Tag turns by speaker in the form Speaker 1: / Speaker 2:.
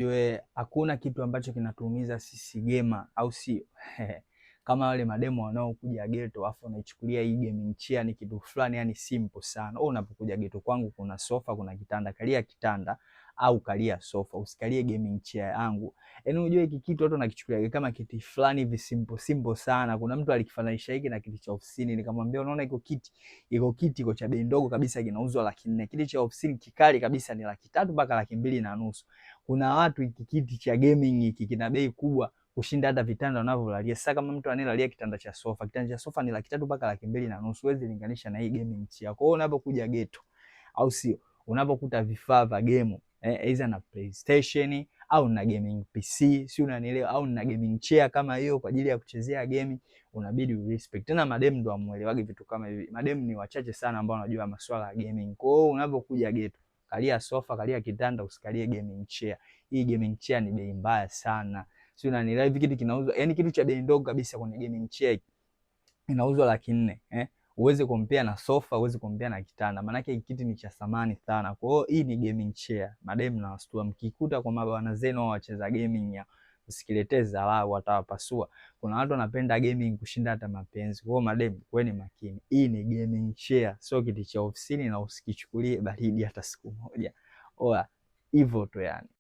Speaker 1: Yue, hakuna kitu ambacho kinatuumiza sisi gema, au sio? Kama wale mademo wanaokuja ghetto afu wanaichukulia hii gaming chair ni kitu fulani, yani simple sana. Wewe unapokuja ghetto kwangu, kuna sofa, kuna kitanda, kalia kitanda au kalia sofa, usikalie gaming chair yangu. Yaani unajua hiki kitu watu wanakichukulia kama kiti fulani hivi simple sana. Kuna mtu alikifananisha hiki na kiti cha ofisini, nikamwambia unaona iko kiti cha bei ndogo kabisa kinauzwa 400,000. Kiti cha ofisini kikali kabisa ni 300,000 mpaka 250,000. Kuna watu hiki kiti cha gaming hiki kina bei kubwa kushinda hata vitanda wanavyolalia. Sasa kama mtu anelalia kitanda cha sofa ni 300,000 mpaka 250,000, huwezi linganisha na hii gaming chair. Kwa hiyo unapokuja ghetto, au sio, unapokuta vifaa vya game aidha na PlayStation au na gaming PC, si unanielewa, au na gaming chair kama hiyo kwa ajili ya kuchezea game, unabidi urespect. Tena madem ndo amuelewage vitu kama hivi. Madem ni wachache sana ambao wanajua masuala ya gaming. Kwa hiyo unapokuja ghetto, kalia sofa, kalia kitanda, usikalie gaming chair. Hii gaming chair ni bei mbaya sana. Si unanielewa, hivi kitu kinauzwa, yani kitu cha bei ndogo kabisa kwenye gaming chair inauzwa 400,000, uweze compare na sofa, uweze compare na kitanda. Maana yake kiti ni cha thamani sana. Kwa hiyo hii ni gaming chair. Madem na wastua, mkikuta kwa mabwana zenu wacheza gaming ya usikiletee dharau, watawapasua. Kuna watu wanapenda gaming kushinda hata mapenzi. Kwa hiyo madem, kweni makini. Hii ni gaming chair, sio kiti cha ofisini, na usikichukulie baridi hata siku moja. Oa, hivyo tu yani.